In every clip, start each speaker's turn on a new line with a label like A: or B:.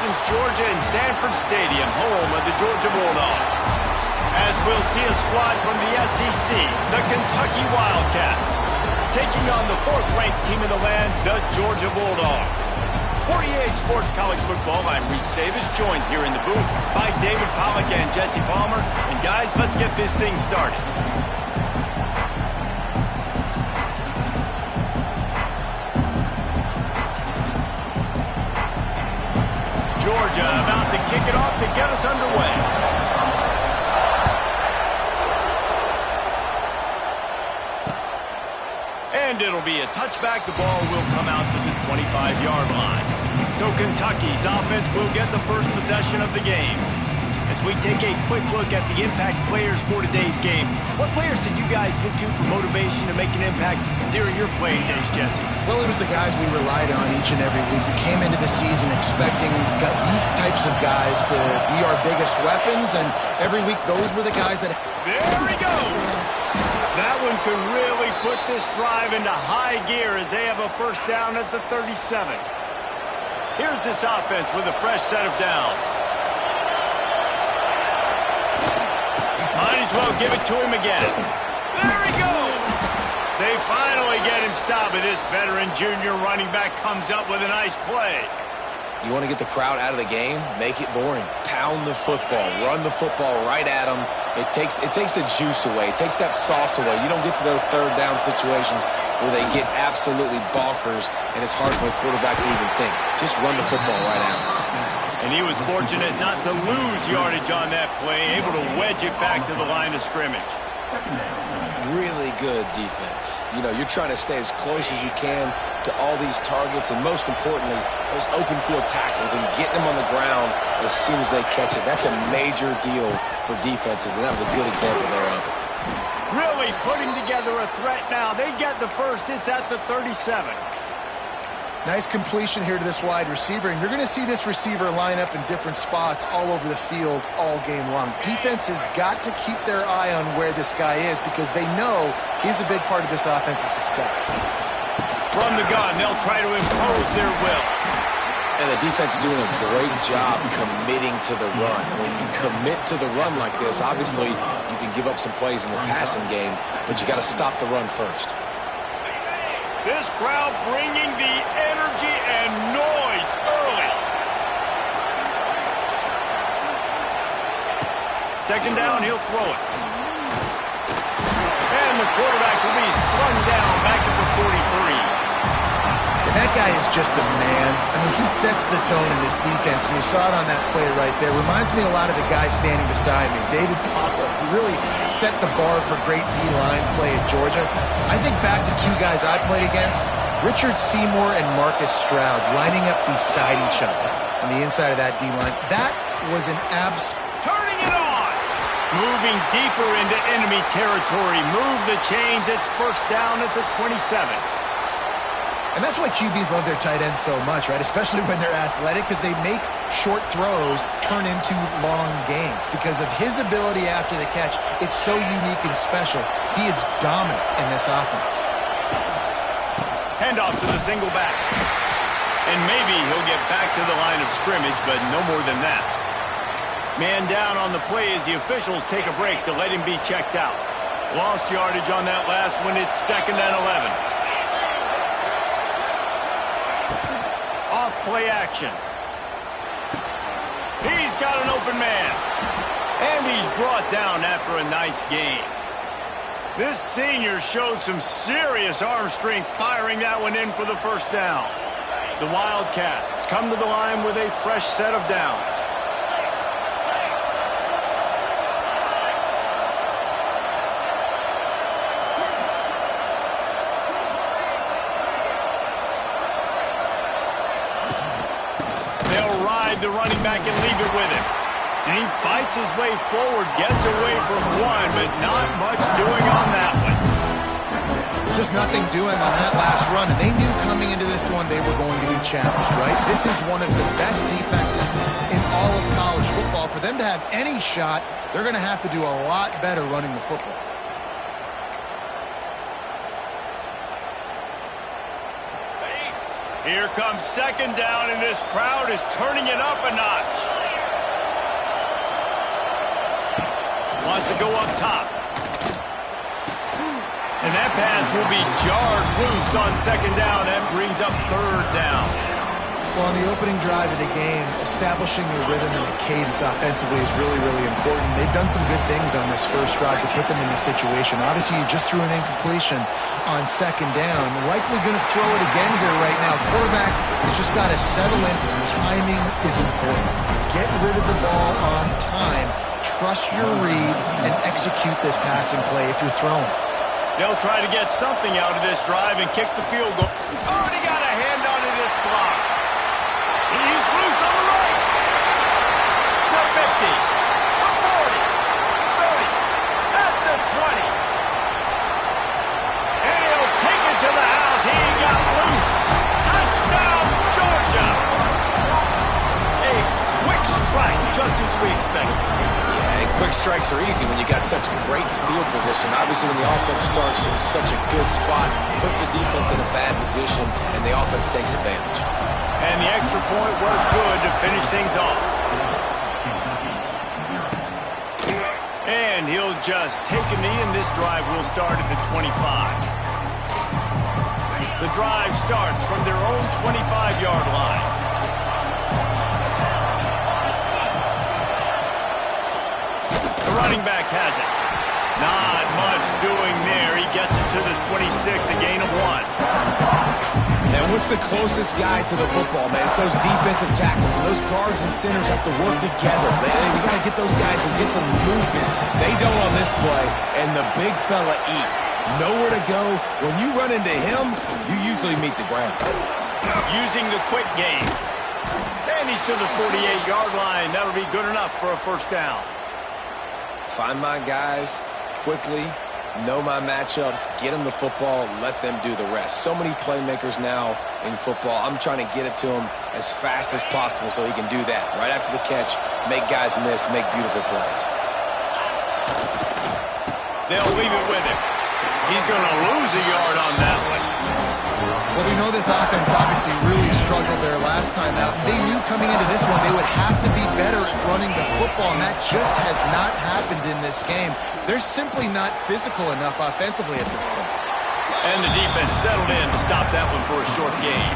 A: Athens, Georgia, in Sanford Stadium, home of the Georgia Bulldogs. As we'll see a squad from the SEC, the Kentucky Wildcats, taking on the fourth-ranked team in the land, the Georgia Bulldogs. For EA Sports College Football, I'm Reese Davis, joined here in the booth by David Pollack and Jesse Palmer. And guys, let's get this thing started. Georgia about to kick it off to get us underway. And it'll be a touchback. The ball will come out to the 25-yard line. So Kentucky's offense will get the first possession of the game. As we take a quick look at the impact players for today's game, what players did you guys look to for motivation to make an impact during your playing days, Jesse?
B: Well, it was the guys we relied on each and every week. We came into the season expecting these types of guys to be our biggest weapons, and every week those were the guys that...
A: There he goes! That one could really put this drive into high gear as they have a first down at the 37. Here's this offense with a fresh set of downs. Might as well give it to him again. There he goes! They finally get him stopped, but this veteran junior running back comes up with a nice play.
C: You want to get the crowd out of the game? Make it boring. Pound the football. Run the football right at them. It takes the juice away. It takes that sauce away. You don't get to those third down situations where they get absolutely bonkers, and it's hard for the quarterback to even think. Just run the football right at them.
A: And he was fortunate not to lose yardage on that play, able to wedge it back to the line of scrimmage.
C: Really good defense. You know, you're trying to stay as close as you can to all these targets, and most importantly, those open field tackles and getting them on the ground as soon as they catch it. That's a major deal for defenses, and that was a good example there of it.
A: Really putting together a threat now. They get the first. It's at the 37.
B: Nice completion here to this wide receiver, and you're going to see this receiver line up in different spots all over the field all game long. Defense has got to keep their eye on where this guy is because they know he's a big part of this offense's success.
A: From the gun, they'll try to impose their will.
C: And the defense doing a great job committing to the run. When you commit to the run like this, obviously you can give up some plays in the passing game, but you got to stop the run first.
A: This crowd bringing the energy and noise early. Second down, he'll throw it. And the quarterback will be slung down back at the 43.
B: And that guy is just a man. I mean, he sets the tone in this defense, and you saw it on that play right there. Reminds me a lot of the guy standing beside me, David Pollack, who really set the bar for great D-line play at Georgia. I think back to two guys I played against, Richard Seymour and Marcus Stroud, lining up beside each other on the inside of that D-line. That was an
A: Turning it on! Moving deeper into enemy territory. Move the chains. It's first down at the 27.
B: And that's why QBs love their tight ends so much, right? Especially when they're athletic, because they make short throws turn into long gains. Because of his ability after the catch, it's so unique and special. He is dominant in this offense.
A: Handoff to the single back. And maybe he'll get back to the line of scrimmage, but no more than that. Man down on the play as the officials take a break to let him be checked out. Lost yardage on that last one. It's 2nd and 11. Play action. He's got an open man. And he's brought down after a nice gain. This senior showed some serious arm strength firing that one in for the first down. The Wildcats come to the line with a fresh set of downs. The running back and leave it with him. And he fights his way forward, gets away from one, but not much doing on that one.
B: Just nothing doing on that last run, and they knew coming into this one they were going to be challenged, right? This is one of the best defenses in all of college football. For them to have any shot, they're going to have to do a lot better running the football.
A: Here comes second down, and this crowd is turning it up a notch. Wants to go up top. And that pass will be jarred loose on second down. That brings up third down.
B: Well, on the opening drive of the game, establishing your rhythm and a cadence offensively is really, really important. They've done some good things on this first drive to put them in this situation. Obviously, you just threw an incompletion on second down. Likely going to throw it again here right now. Quarterback has just got to settle in. Timing is important. Get rid of the ball on time. Trust your read and execute this passing play if you're throwing.
A: They'll try to get something out of this drive and kick the field goal. Already got a hand on it. It's blocked. He's loose on the right. The 50. The 40. The 30. At the 20. And he'll take it to the house. He got loose. Touchdown, Georgia. A quick strike, just as we expected.
C: Yeah, and quick strikes are easy when you got such great field position. Obviously, when the offense starts in such a good spot, puts the defense in a bad position, and the offense takes advantage.
A: And the extra point was good to finish things off. And he'll just take a knee, and this drive will start at the 25. The drive starts from their own 25-yard line. The running back has it. Not much doing there. He gets it to the 26, a gain of 1.
C: And what's the closest guy to the football, man? It's those defensive tackles. And those guards and centers have to work together. You got to get those guys and get some movement. They don't on this play, and the big fella eats. Nowhere to go. When you run into him, you usually meet the ground.
A: Using the quick game. And he's to the 48-yard line. That'll be good enough for a first down.
C: Find my guys quickly. Know my matchups, get them the football, let them do the rest. So many playmakers now in football. I'm trying to get it to him as fast as possible so he can do that. Right after the catch, make guys miss, make beautiful plays.
A: They'll leave it with him. He's going to lose a yard on that one.
B: Well, we know this offense obviously really struggled there last time out. They knew coming into this one they would have to be better at running the football, and that just has not happened in this game. They're simply not physical enough offensively at this point.
A: And the defense settled in to stop that one for a short gain.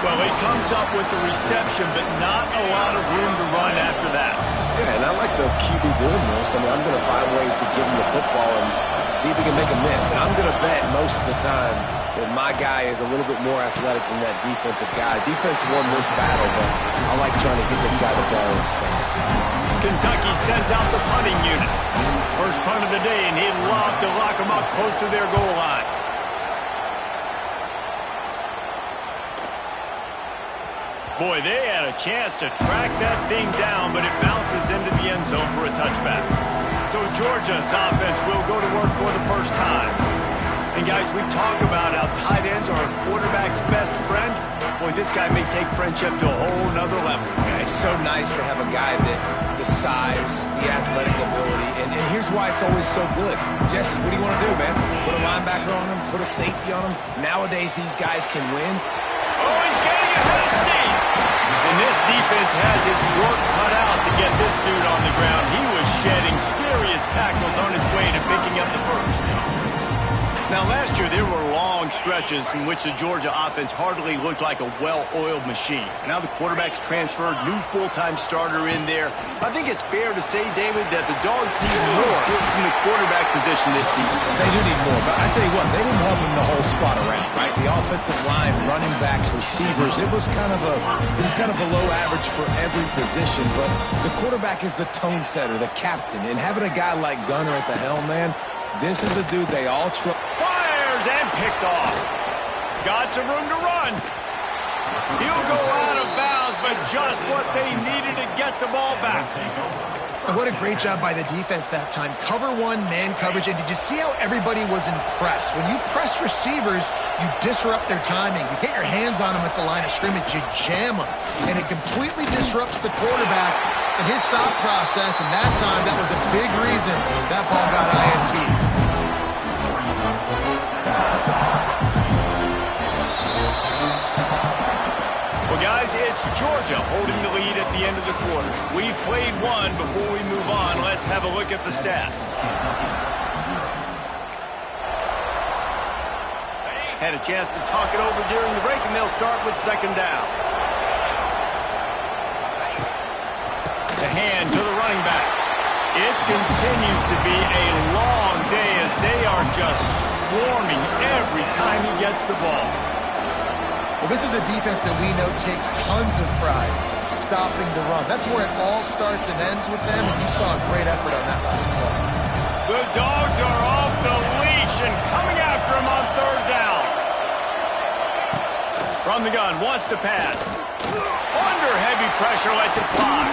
A: Well, he comes up with the reception, but not a lot of room to run after that.
C: Yeah, and I like the QB doing this. I mean, I'm going to find ways to give him the football and see if he can make a miss. And I'm going to bet most of the time that my guy is a little bit more athletic than that defensive guy. Defense won this battle, but I like trying to get this guy the ball in space.
A: Kentucky sends out the punting unit. First punt of the day, and he'd love to lock him up close to their goal line. Boy, they had a chance to track that thing down, but it bounces into the end zone for a touchback. So Georgia's offense will go to work for the first time. And guys, we talk about how tight ends are a quarterback's best friend. Boy, this guy may take friendship to a whole nother level.
C: Yeah, it's so nice to have a guy that the size, the athletic ability, and here's why it's always so good. Jesse, what do you want to do, man? Put a linebacker on him, put a safety on him. Nowadays, these guys can win.
A: Oh, he's getting ahead of steam. And this defense has its work cut out to get this dude on the ground. He was shedding serious tackles on his way to picking up the first. Now, last year, there were long stretches in which the Georgia offense hardly looked like a well-oiled machine. Now the quarterback's transferred, new full-time starter in there. I think it's fair to say, David, that the Dogs need more from the quarterback position this season.
C: They do need more, but I tell you what, they didn't help him the whole spot around, right? The offensive line, running backs, receivers, it was kind of below average for every position, but the quarterback is the tone setter, the captain, and having a guy like Gunner at the helm, man, this is a dude they all trust.
A: Fires and picked off. Got some room to run. He'll go out of bounds, but just what they needed to get the ball back.
B: And what a great job by the defense that time. Cover one, man coverage, and did you see how everybody was impressed? When you press receivers, you disrupt their timing. You get your hands on them at the line of scrimmage, you jam them, and it completely disrupts the quarterback and his thought process, and that time, that was a big reason that ball got INT.
A: Georgia holding the lead at the end of the quarter. We've played one. Before we move on, let's have a look at the stats. Had a chance to talk it over during the break, and they'll start with second down. The hand to the running back. It continues to be a long day as they are just swarming every time he gets the ball.
B: Well, this is a defense that we know takes tons of pride stopping the run. That's where it all starts and ends with them, and you saw a great effort on that last play.
A: The Dogs are off the leash and coming after him on third down. From the gun, wants to pass. Under heavy pressure, lets it fly.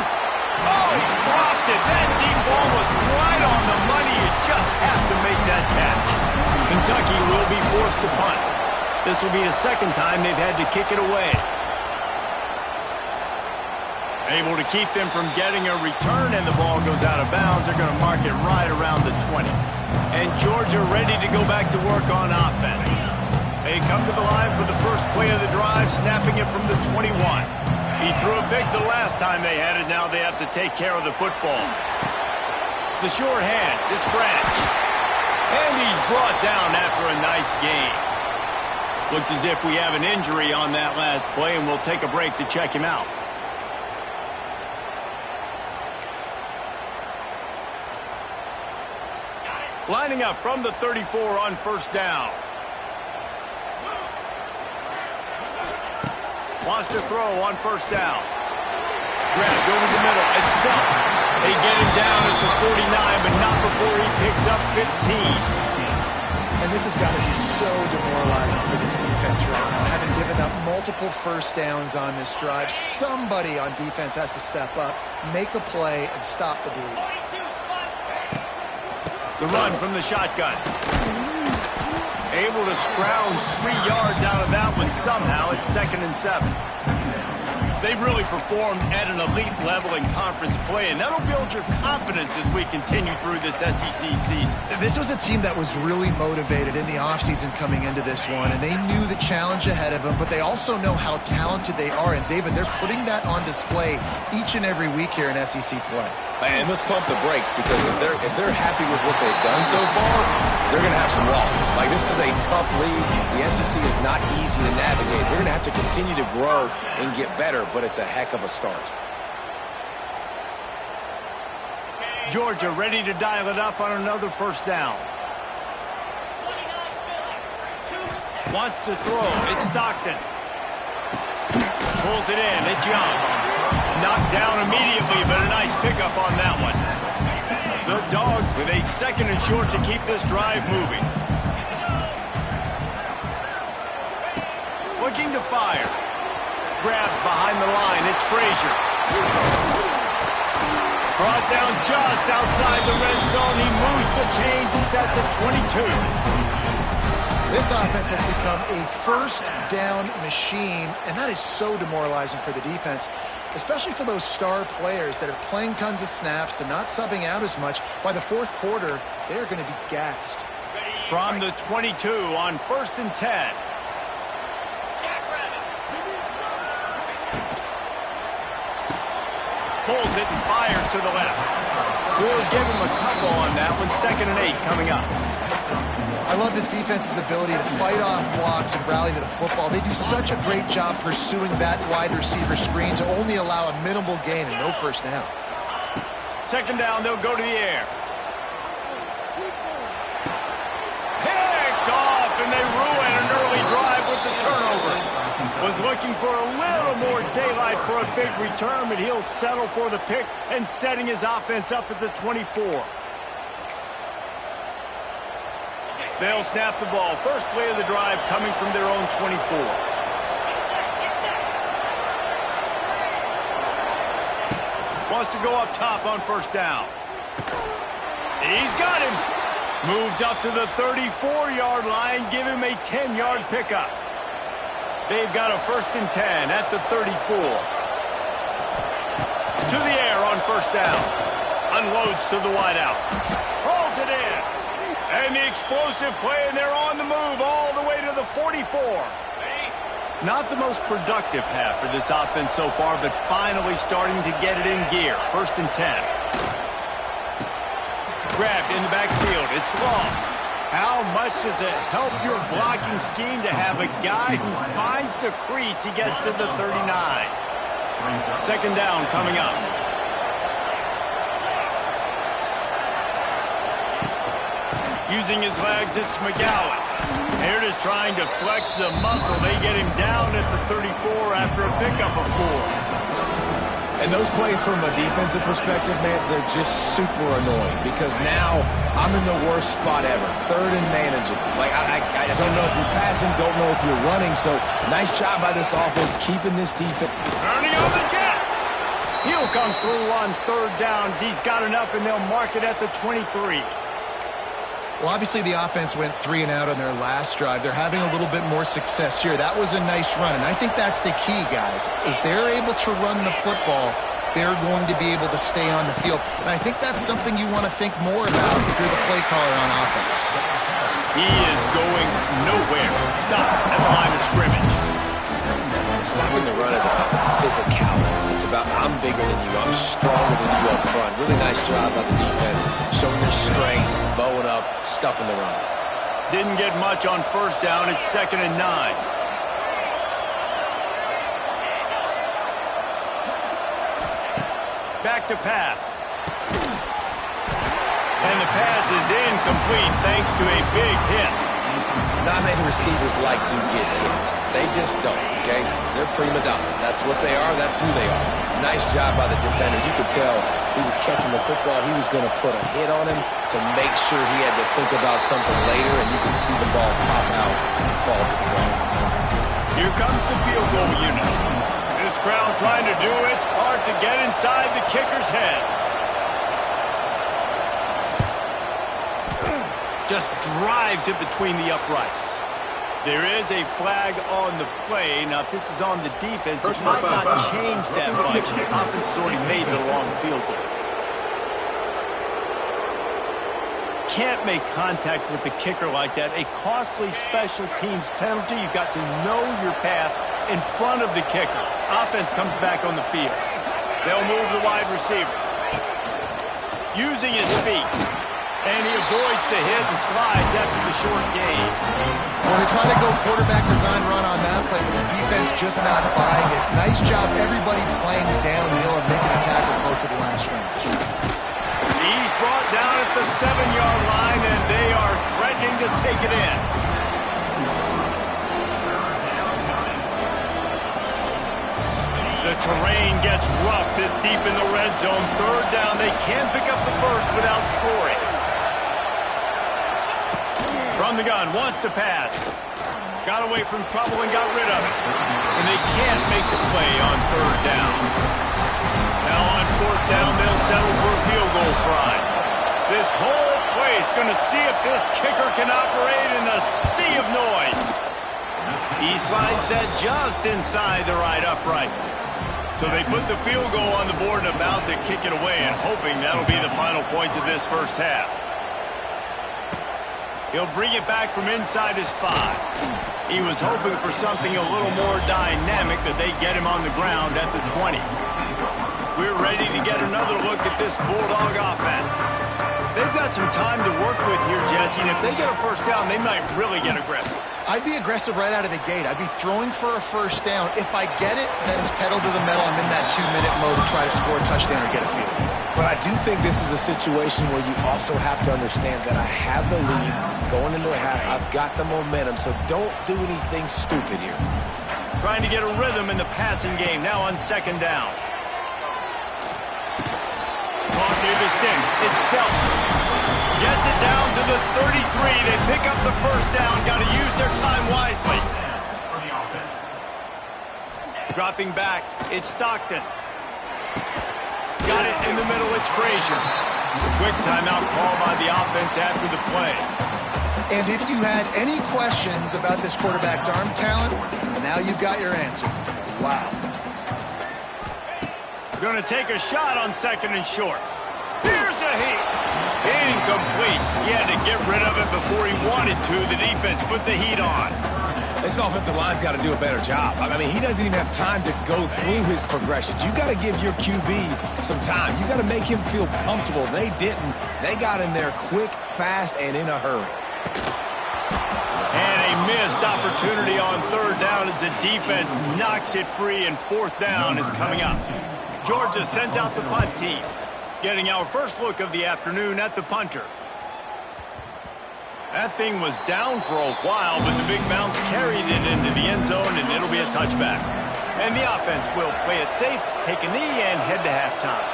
A: Oh, he dropped it. That deep ball was right on the money. You just have to make that catch. Kentucky will be forced to punt. This will be the second time they've had to kick it away. Able to keep them from getting a return, and the ball goes out of bounds. They're going to mark it right around the 20. And Georgia ready to go back to work on offense. They come to the line for the first play of the drive, snapping it from the 21. He threw a pick the last time they had it. Now they have to take care of the football. The short hands, it's Branch. And he's brought down after a nice gain. Looks as if we have an injury on that last play, and we'll take a break to check him out. Lining up from the 34 on first down. Wants to throw on first down. Grabbed over the middle. It's gone. They get him down at the 49, but not before he picks up 15.
B: And this has got to be so demoralizing for this defense right now. Having given up multiple first downs on this drive, somebody on defense has to step up, make a play, and stop the bleed.
A: The run from the shotgun. Able to scrounge 3 yards out of that one somehow. It's 2nd and 7. They've really performed at an elite level in conference play, and that'll build your confidence as we continue through this SEC season.
B: This was a team that was really motivated in the offseason coming into this one, and they knew the challenge ahead of them, but they also know how talented they are. And, David, they're putting that on display each and every week here in SEC play.
C: And let's pump the brakes, because if they're happy with what they've done so far, they're going to have some losses. Like, this is a tough league. The SEC is not easy to navigate. They're going to have to continue to grow and get better, but it's a heck of a start.
A: Georgia ready to dial it up on another first down. Wants to throw. It's Stockton. Pulls it in. It's Young. Knocked down immediately, but a nice pickup on that one. The Dogs with a 2nd and short to keep this drive moving. Looking to fire. Grabbed behind the line. It's Frazier. Brought down just outside the red zone. He moves the chains. It's at the 22.
B: This offense has become a first down machine, and that is so demoralizing for the defense, especially for those star players that are playing tons of snaps. They're not subbing out as much. By the fourth quarter, they're going to be gassed.
A: From the 22 on 1st and 10. Pulls it and fires to the left. We'll give him a couple on that one. 2nd and 8 coming up.
B: I love this defense's ability to fight off blocks and rally to the football. They do such a great job pursuing that wide receiver screen to only allow a minimal gain and no first down.
A: 2nd down, they'll go to the air. Picked off, and they ruin an early drive with the turnover. Was looking for a little more daylight for a big return, but he'll settle for the pick and setting his offense up at the 24. They'll snap the ball. First play of the drive coming from their own 24. Wants to go up top on first down. He's got him. Moves up to the 34-yard line. Give him a 10-yard pickup. They've got a 1st and 10 at the 34. To the air on first down. Unloads to the wideout. Rolls it in. And the explosive play, and they're on the move all the way to the 44. Not the most productive half for this offense so far, but finally starting to get it in gear. 1st and 10. Grabbed in the backfield. It's long. How much does it help your blocking scheme to have a guy who finds the crease? He gets to the 39. 2nd down coming up. Using his legs, it's McGowan. Here it is trying to flex the muscle. They get him down at the 34 after a pickup of 4.
C: And those plays from a defensive perspective, man, they're just super annoying because now I'm in the worst spot ever. 3rd and manageable. Like, I don't know if you're passing, don't know if you're running. So, nice job by this offense keeping this defense.
A: Turning on the Jets. He'll come through on 3rd downs. He's got enough, and they'll mark it at the 23.
B: Well, obviously the offense went 3 and out on their last drive. They're having a little bit more success here. That was a nice run, and I think that's the key, guys. If they're able to run the football, they're going to be able to stay on the field. And I think that's something you want to think more about if you're the play caller on offense.
A: He is going nowhere. Stop at the line of scrimmage.
C: Stopping the run is about physicality. It's about I'm bigger than you, I'm stronger than you up front. Really nice job by the defense, showing their strength, bowing up, stuffing the run.
A: Didn't get much on 1st down. It's 2nd and 9. Back to pass. And the pass is incomplete thanks to a big hit.
C: Not many receivers like to get hit. They just don't, okay? They're prima donnas. That's what they are. That's who they are. Nice job by the defender. You could tell he was catching the football. He was going to put a hit on him to make sure he had to think about something later, and you could see the ball pop out and fall to the ground.
A: Here comes the field goal unit. This crowd trying to do its part to get inside the kicker's head. Just drives it between the uprights. There is a flag on the play. Now, if this is on the defense, it might not change that much. The offense has already made the long field goal. Can't make contact with the kicker like that. A costly special teams penalty. You've got to know your path in front of the kicker. Offense comes back on the field. They'll move the wide receiver. Using his feet. And he avoids the hit and slides after the short gain.
B: Well, they try to go quarterback design run on that play, but the defense just not buying it. Nice job, everybody playing downhill and making a tackle close to the line of scrimmage.
A: He's brought down at the 7-yard line, and they are threatening to take it in. The terrain gets rough this deep in the red zone. 3rd down, they can pick up the first without scoring. From the gun, wants to pass. Got away from trouble and got rid of it. And they can't make the play on 3rd down. Now on 4th down, they'll settle for a field goal try. This whole place going to see if this kicker can operate in the sea of noise. He slides that just inside the right upright. So they put the field goal on the board and about to kick it away, and hoping that'll be the final points of this first half. He'll bring it back from inside his 5. He was hoping for something a little more dynamic, that they get him on the ground at the 20. We're ready to get another look at this Bulldog offense. They've got some time to work with here, Jesse, and if they get a first down, they might really get aggressive.
B: I'd be aggressive right out of the gate. I'd be throwing for a first down. If I get it, then it's pedal to the metal. I'm in that 2-minute mode to try to score a touchdown or get a field.
C: But I do think this is a situation where you also have to understand that I have the lead going into a half. I've got the momentum, so don't do anything stupid here.
A: Trying to get a rhythm in the passing game now on 2nd down. Caught near the sticks. It's Belton. Gets it down to the 33. They pick up the first down. Got to use their time wisely. Dropping back. It's Stockton. Got it in the middle. It's Frazier. Quick timeout call by the offense after the play.
B: And if you had any questions about this quarterback's arm talent, now you've got your answer. Wow.
A: Going to take a shot on 2nd and short. Here's a heat. Incomplete. He had to get rid of it before he wanted to. The defense put the heat on.
C: This offensive line's got to do a better job. I mean, he doesn't even have time to go through his progressions. You got to give your QB some time. You got to make him feel comfortable. They didn't. They got in there quick, fast, and in a hurry.
A: And a missed opportunity on third down as the defense knocks it free, and fourth down is coming up. Georgia sends out the punt team, getting our first look of the afternoon at the punter. That thing was down for a while, but the big bounce carried it into the end zone, and it'll be a touchback. And the offense will play it safe, take a knee, and head to halftime.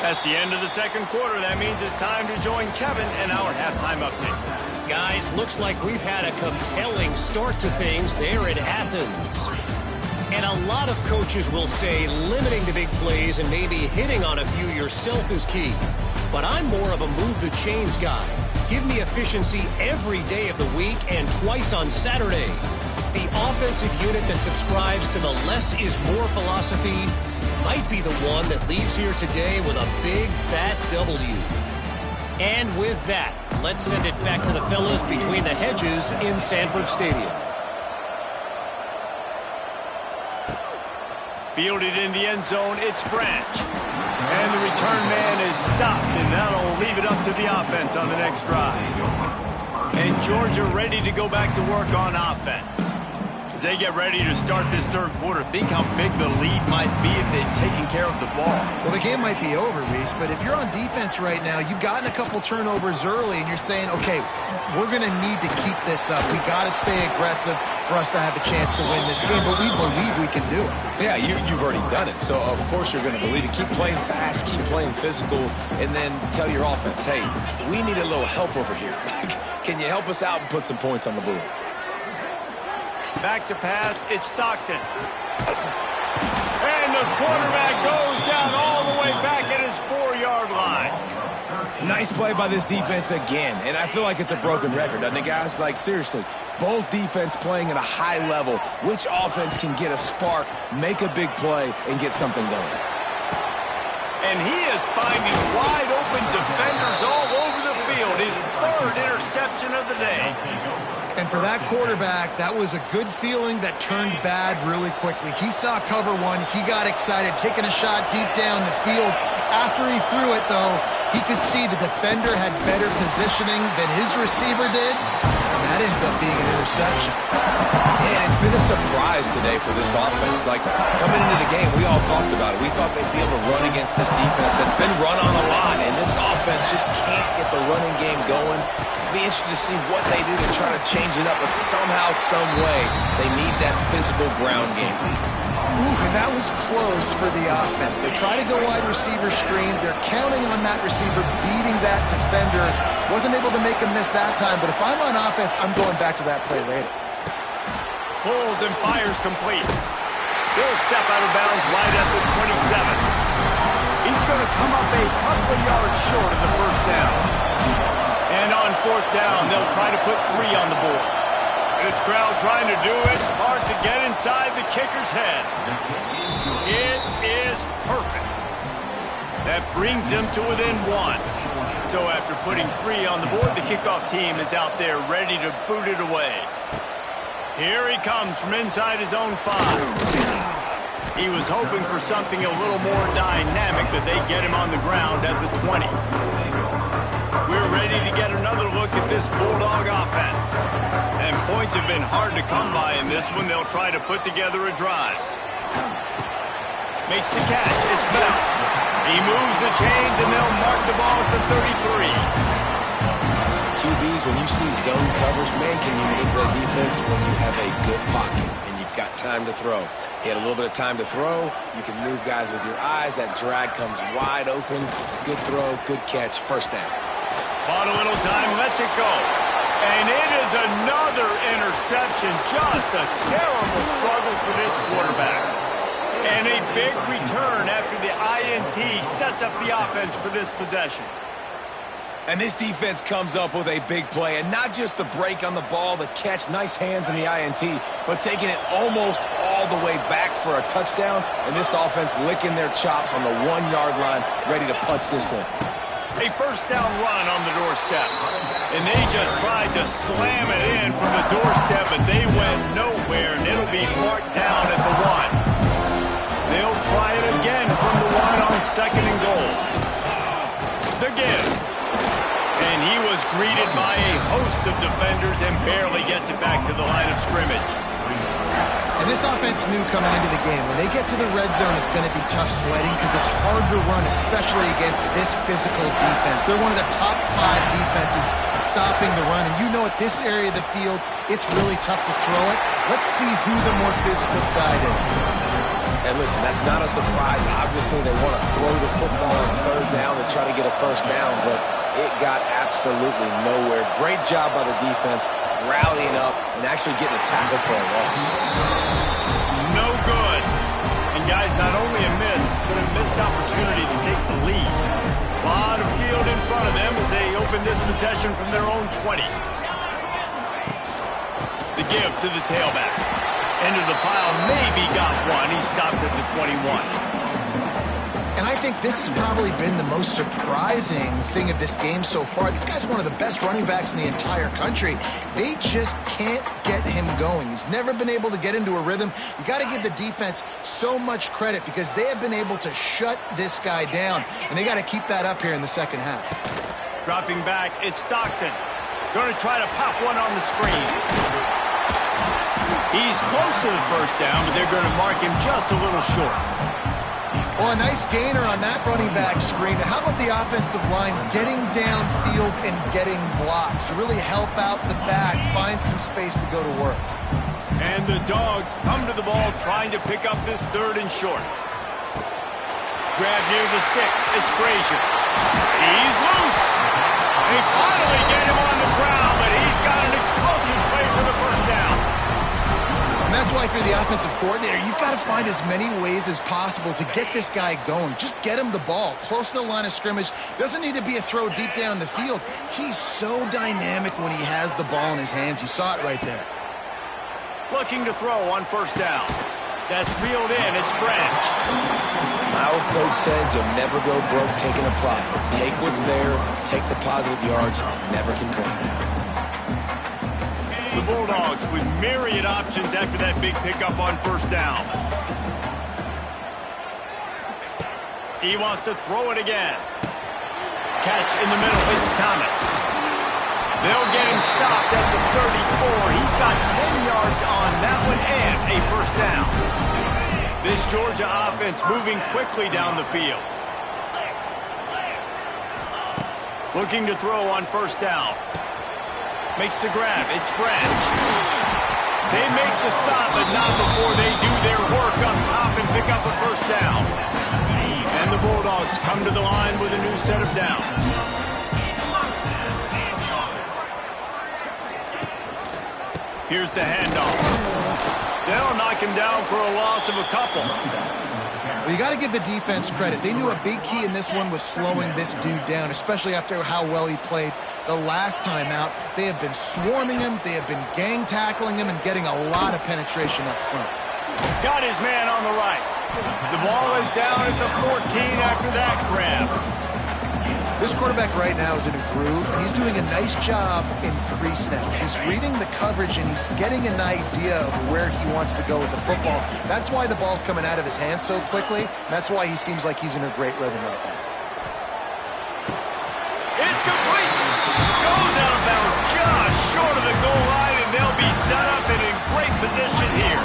A: That's the end of the second quarter. That means it's time to join Kevin in our halftime update.
D: Guys, looks like we've had a compelling start to things there in Athens. And a lot of coaches will say limiting the big plays and maybe hitting on a few yourself is key. But I'm more of a move the chains guy. Give me efficiency every day of the week and twice on Saturday. The offensive unit that subscribes to the less is more philosophy might be the one that leaves here today with a big fat W. And with that, let's send it back to the fellas between the hedges in Sanford Stadium.
A: Fielded in the end zone, it's Branch. And the return man is stopped, and that'll leave it up to the offense on the next drive. And Georgia ready to go back to work on offense. As they get ready to start this third quarter, think how big the lead might be if they'd taken care of the ball.
B: Well, the game might be over, Reese, but if you're on defense right now, you've gotten a couple turnovers early, and you're saying, okay, we're going to need to keep this up. We got to stay aggressive for us to have a chance to win this game, but we believe we can do it.
C: Yeah, you've already done it, so of course you're going to believe it. Keep playing fast, keep playing physical, and then tell your offense, hey, we need a little help over here. Can you help us out and put some points on the board?
A: Back to pass, it's Stockton. And the quarterback goes down all the way back at his 4-yard line.
C: Nice play by this defense again, and I feel like it's a broken record, doesn't it, guys? Like, seriously, both defense playing at a high level. Which offense can get a spark, make a big play, and get something going?
A: And he is finding wide open defenders all over the field. His third interception of the day.
B: And for that quarterback, that was a good feeling that turned bad really quickly. He saw cover one. He got excited, taking a shot deep down the field. After he threw it, though, he could see the defender had better positioning than his receiver did. And that ends up being an interception.
C: Yeah, it's been a surprise today for this offense. Like, coming into the game, we all talked about it. We thought they'd be able to run against this defense that's been run on a lot. And this offense just can't get the running game going. Be interested to see what they do to try to change it up, but somehow, some way, they need that physical ground game.
B: Ooh, and that was close for the offense. They try to go wide receiver screen. They're counting on that receiver beating that defender. Wasn't able to make a miss that time, but if I'm on offense, I'm going back to that play later.
A: Pulls and fires complete. He'll step out of bounds right at the 27. He's going to come up a couple of yards short of the first down. And on fourth down, they'll try to put 3 on the board. This crowd trying to do its part to get inside the kicker's head. It is perfect. That brings them to within 1. So after putting 3 on the board, the kickoff team is out there ready to boot it away. Here he comes from inside his own 5. He was hoping for something a little more dynamic, but they get him on the ground at the 20. We're ready to get another look at this Bulldog offense. And points have been hard to come by in this one. They'll try to put together a drive. Makes the catch. It's Bell. He moves the chains, and they'll mark the ball at the 33.
C: QBs, when you see zone coverage, man, can you make that defense when you have a good pocket and you've got time to throw. He had a little bit of time to throw. You can move guys with your eyes. That drag comes wide open. Good throw, good catch, first down.
A: Bought a little time, lets it go. And it is another interception. Just a terrible struggle for this quarterback. And a big return after the INT sets up the offense for this possession.
C: And this defense comes up with a big play, and not just the break on the ball, the catch, nice hands in the INT, but taking it almost all the way back for a touchdown, and this offense licking their chops on the 1-yard line, ready to punch this in.
A: A first down run on the doorstep. And they just tried to slam it in from the doorstep, but they went nowhere, and it'll be marked down at the 1. They'll try it again from the 1 on 2nd and goal. The give. And he was greeted by a host of defenders and barely gets it back to the line of scrimmage.
B: And this offense knew coming into the game, when they get to the red zone, it's going to be tough sledding because it's hard to run, especially against this physical defense. They're one of the top 5 defenses stopping the run. And you know at this area of the field, it's really tough to throw it. Let's see who the more physical side is.
C: And listen, that's not a surprise. Obviously, they want to throw the football on 3rd down to try to get a first down, but it got absolutely nowhere. Great job by the defense, rallying up and actually getting a tackle for a loss.
A: No good. And guys, not only a miss, but a missed opportunity to take the lead. A lot of field in front of them as they open this possession from their own 20. The give to the tailback. Into the pile, maybe got one. He stopped at the 21.
B: And I think this has probably been the most surprising thing of this game so far. This guy's one of the best running backs in the entire country. They just can't get him going. He's never been able to get into a rhythm. You got to give the defense so much credit because they have been able to shut this guy down, and they got to keep that up here in the second half.
A: Dropping back, it's Stockton. Going to try to pop one on the screen. He's close to the first down, but they're going to mark him just a little short.
B: Well, a nice gainer on that running back screen. How about the offensive line getting downfield and getting blocks to really help out the back, find some space to go to work?
A: And the Dogs come to the ball trying to pick up this 3rd and short. Grab near the sticks. It's Frazier. He's loose. They finally get him on the ground, but he's got an explosive play for the first down.
B: And that's why, if you're the offensive coordinator, you've got to find as many ways as possible to get this guy going. Just get him the ball close to the line of scrimmage. Doesn't need to be a throw deep down the field. He's so dynamic when he has the ball in his hands. You saw it right there.
A: Looking to throw on first down. That's reeled in. It's Branch.
C: My old coach said you'll never go broke taking a profit. Take what's there, take the positive yards, and never complain.
A: The Bulldogs with myriad options after that big pickup on first down. He wants to throw it again. Catch in the middle. It's Thomas. They'll get him stopped at the 34. He's got 10 yards on that one and a first down. This Georgia offense moving quickly down the field. Looking to throw on first down. Makes the grab. It's Branch. They make the stop, but not before they do their work up top and pick up a first down. And the Bulldogs come to the line with a new set of downs. Here's the handoff. They'll knock him down for a loss of a couple.
B: Well, you got to give the defense credit. They knew a big key in this one was slowing this dude down, especially after how well he played the last time out. They have been swarming him. They have been gang tackling him and getting a lot of penetration up front.
A: Got his man on the right. The ball is down at the 14 after that grab.
B: This quarterback right now is in a groove, and he's doing a nice job in pre-snap. He's reading the coverage, and he's getting an idea of where he wants to go with the football. That's why the ball's coming out of his hands so quickly. That's why he seems like he's in a great rhythm right now.
A: It's complete. Goes out of bounds just short of the goal line, and they'll be set up and in great position here.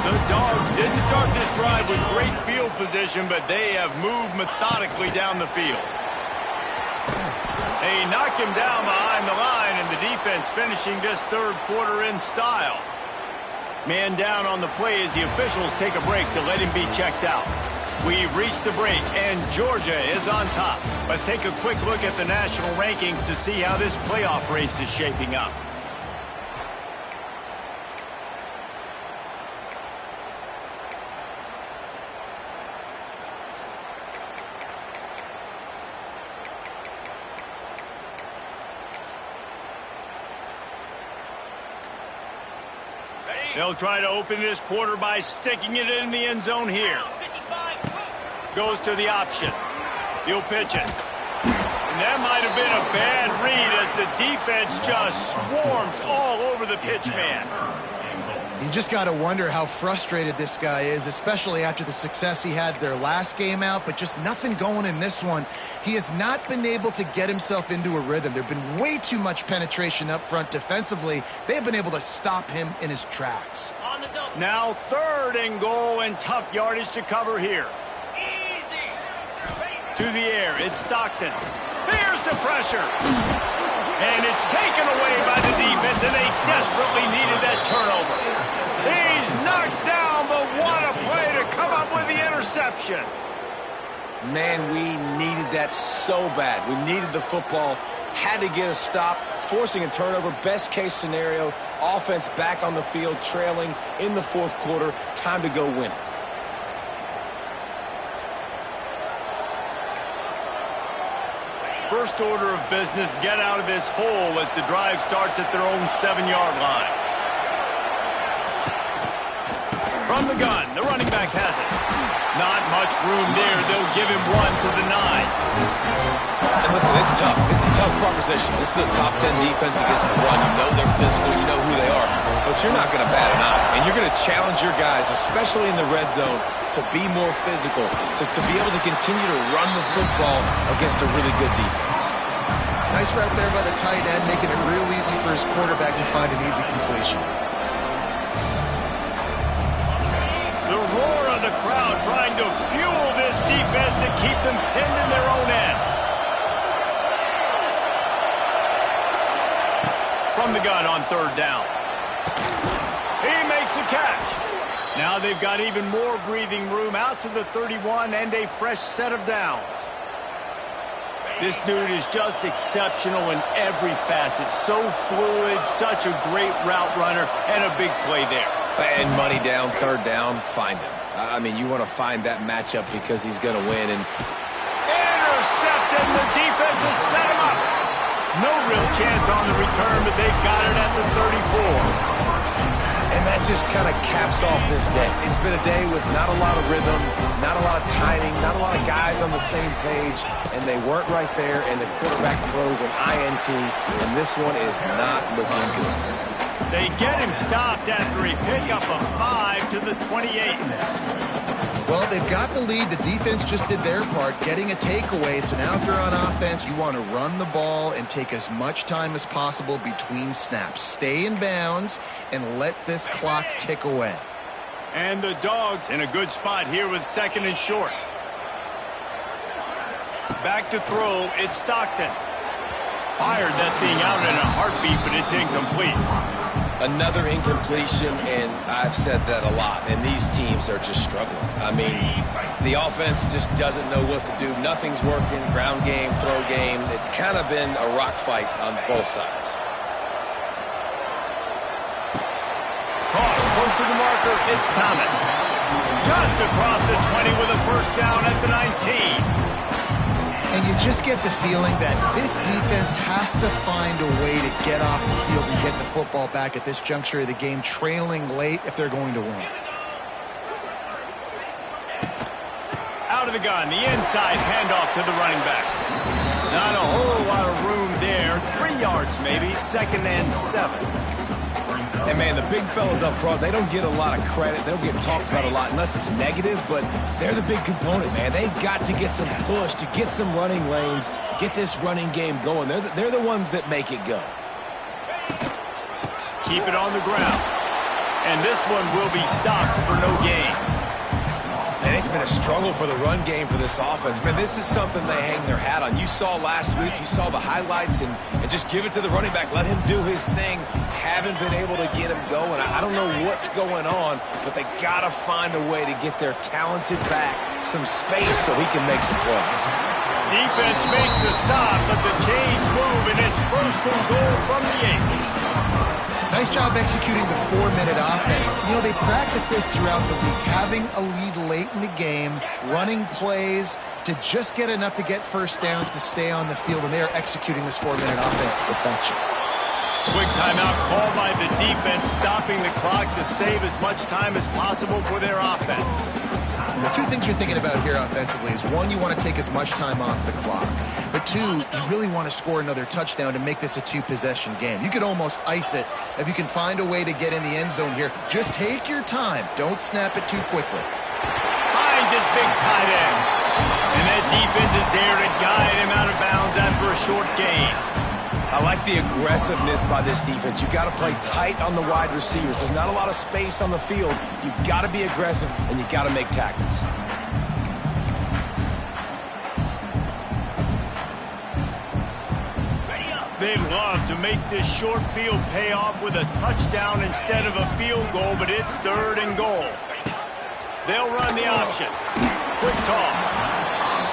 A: The Dogs didn't start this drive with great field position, but they have moved methodically down the field. They knock him down behind the line, and the defense finishing this 3rd quarter in style. Man down on the play as the officials take a break to let him be checked out. We've reached the break, and Georgia is on top. Let's take a quick look at the national rankings to see how this playoff race is shaping up. They'll try to open this quarter by sticking it in the end zone here. Goes to the option. He'll pitch it. And that might have been a bad read as the defense just swarms all over the pitch man.
B: You just got to wonder how frustrated this guy is, especially after the success he had their last game out, but just nothing going in this one. He has not been able to get himself into a rhythm. There have been way too much penetration up front defensively. They have been able to stop him in his tracks.
A: Now 3rd and goal and tough yardage to cover here. To the air, it's Stockton. Here's the pressure. And it's taken away by the defense, and they desperately needed that turnover. He's knocked down, but what a play to come up with the interception.
C: Man, we needed that so bad. We needed the football, had to get a stop, forcing a turnover. Best case scenario, offense back on the field, trailing in the 4th quarter. Time to go win it.
A: First order of business, get out of this hole as the drive starts at their own 7-yard line. From the gun, the running back has it. Not much room there. They'll give him 1 to the 9.
C: And listen, it's tough. It's a tough proposition. This is a top 10 defense against the run. You know they're physical. You know who they are. But you're not going to bat an eye. And you're going to challenge your guys, especially in the red zone, to be more physical, to be able to continue to run the football against a really good defense.
B: Nice route there by the tight end, making it real easy for his quarterback to find an easy completion.
A: The roar of the crowd trying to fuel this defense to keep them pinned in their own end. From the gun on 3rd down. He makes the catch. Now they've got even more breathing room out to the 31 and a fresh set of downs. This dude is just exceptional in every facet. So fluid, such a great route runner, and a big play there.
C: And money down, 3rd down, find him. I mean, you want to find that matchup because he's going to win. And
A: intercepted, the defense has set him up. No real chance on the return, but they've got it at the 34.
C: And that just kind of caps off this day. It's been a day with not a lot of rhythm, not a lot of timing, not a lot of guys on the same page, and they weren't right there, and the quarterback throws an INT, and this one is not looking good.
A: They get him stopped after he picked up a 5 to the 28.
B: Well, they've got the lead. The defense just did their part, getting a takeaway. So now if you're on offense, you want to run the ball and take as much time as possible between snaps. Stay in bounds and let this clock tick away.
A: And the Dogs in a good spot here with 2nd and short. Back to throw, it's Stockton. Fired that thing out in a heartbeat, but it's incomplete.
C: Another incompletion, and I've said that a lot, and these teams are just struggling. I mean, the offense just doesn't know what to do. Nothing's working, ground game, throw game. It's kind of been a rock fight on both sides.
A: Caught close to the marker, it's Thomas. Just across the 20 with a 1st down at the 19.
B: And you just get the feeling that this defense has to find a way to get off the field and get the football back at this juncture of the game, trailing late if they're going to win.
A: Out of the gun, the inside handoff to the running back. Not a whole lot of room there. 3 yards maybe, 2nd and 7.
C: And, man, the big fellas up front, they don't get a lot of credit. They don't get talked about a lot unless it's negative, but they're the big component, man. They've got to get some push, to get some running lanes, get this running game going. They're the ones that make it go.
A: Keep it on the ground. And this one will be stopped for no gain.
C: And it's been a struggle for the run game for this offense. Man, this is something they hang their hat on. You saw last week, you saw the highlights, and just give it to the running back. Let him do his thing. Haven't been able to get him going. I don't know what's going on, but they got to find a way to get their talented back some space so he can make some plays.
A: Defense makes a stop, but the chains move, and it's 1st and goal from the 8.
B: Nice job executing the 4-minute offense. You know, they practice this throughout the week, having a lead late in the game, running plays to just get enough to get 1st downs to stay on the field, and they are executing this 4-minute offense to perfection.
A: Quick Timeout called by the defense, stopping the clock to save as much time as possible for their offense.
B: The two things you're thinking about here offensively is, one, you want to take as much time off the clock. But two, you really want to score another touchdown to make this a two-possession game. You could almost ice it if you can find a way to get in the end zone here. Just take your time. Don't snap it too quickly.
A: Hines is big tight end. And that defense is there to guide him out of bounds after a short gain.
C: I like the aggressiveness by this defense. You've got to play tight on the wide receivers. There's not a lot of space on the field. You've got to be aggressive, and you've got to make tackles.
A: They'd love to make this short field pay off with a touchdown instead of a field goal, but it's 3rd and goal. They'll run the option. Quick toss.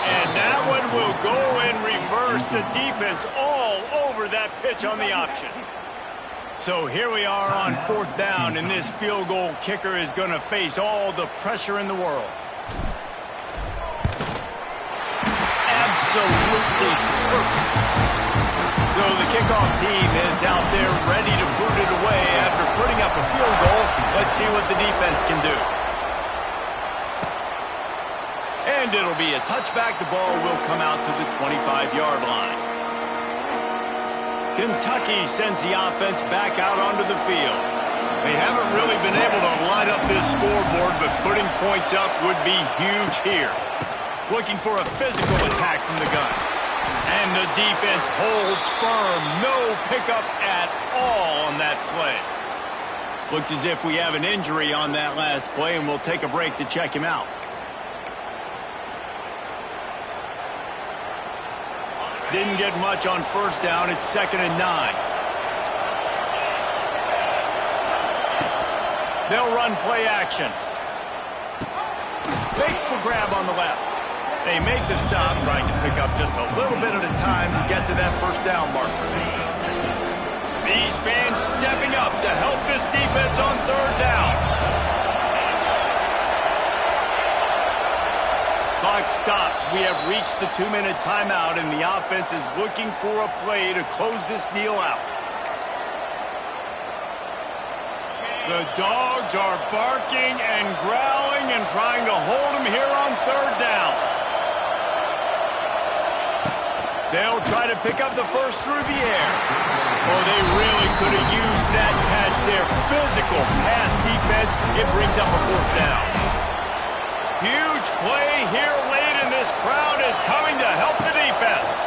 A: And that one will go in reverse. The defense all over that pitch on the option. So here we are on 4th down, and this field goal kicker is going to face all the pressure in the world. Absolutely perfect. So the kickoff team is out there ready to boot it away after putting up a field goal. Let's see what the defense can do. And it'll be a touchback. The ball will come out to the 25-yard line. Kentucky sends the offense back out onto the field. They haven't really been able to light up this scoreboard, but putting points up would be huge here. Looking for a physical attack from the gun. And the defense holds firm. No pickup at all on that play. Looks as if we have an injury on that last play, and we'll take a break to check him out. Didn't get much on 1st down. It's 2nd and 9. They'll run play action. Makes the grab on the left. They make the stop, trying to pick up just a little bit at a time to get to that 1st down marker. These fans stepping up to help this defense on 3rd down. Clock stops. We have reached the 2-minute timeout, and the offense is looking for a play to close this deal out. The dogs are barking and growling and trying to hold him here on 3rd down. They'll try to pick up the first through the air. Oh, they really could have used that catch there. Physical pass defense. It brings up a 4th down. Huge play here late, and this crowd is coming to help the defense.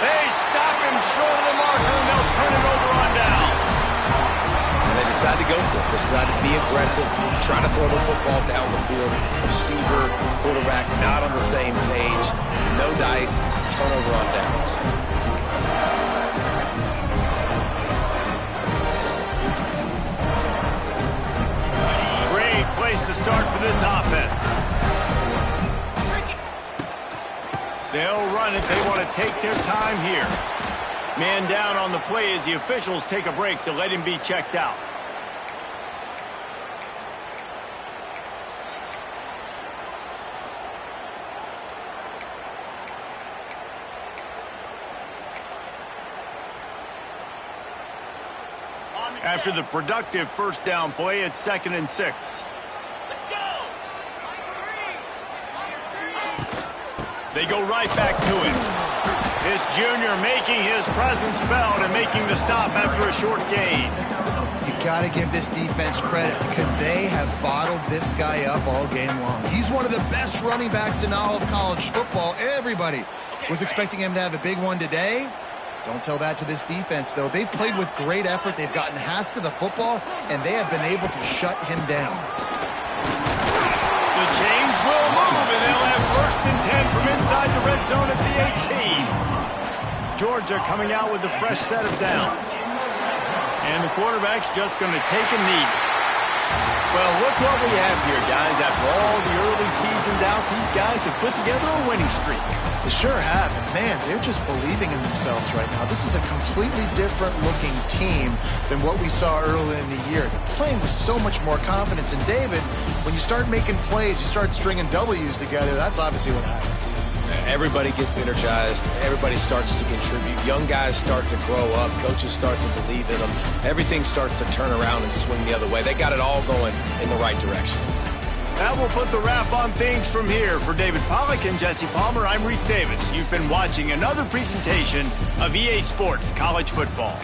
A: They stop him short of the marker, and they'll turn it over on down.
C: And they decide to go for it. They decide to be aggressive, try to throw the football down the field. Receiver, quarterback not on the same page. No dice, turnover on downs.
A: Place to start for this offense. They'll run it. They want to take their time here. Man down on the play as the officials take a break to let him be checked out. After the productive 1st down play, it's 2nd and 6. They go right back to him. This junior making his presence felt and making the stop after a short gain.
B: You got to give this defense credit because they have bottled this guy up all game long. He's one of the best running backs in all of college football. Everybody was expecting him to have a big one today. Don't tell that to this defense, though. They've played with great effort. They've gotten hats to the football, and they have been able to shut him down.
A: The chains will move, and they'll have 1st and 10 from inside the red zone at the 18. Georgia coming out with a fresh set of downs. And the quarterback's just going to take a knee. Well, look what we have here, guys. After all the early season doubts, these guys have put together a winning streak.
B: They sure have. And man, they're just believing in themselves right now. This is a completely different looking team than what we saw early in the year. They're playing with so much more confidence. And David, when you start making plays, you start stringing W's together, that's obviously what happens.
C: everybody gets energized. Everybody starts to contribute. Young guys start to grow up. Coaches start to believe in them. Everything starts to turn around and swing the other way. They got it all going in the right direction.
A: That will put the wrap on things from here. For David Pollack and Jesse Palmer, I'm Reese Davis. You've been watching another presentation of EA Sports College Football.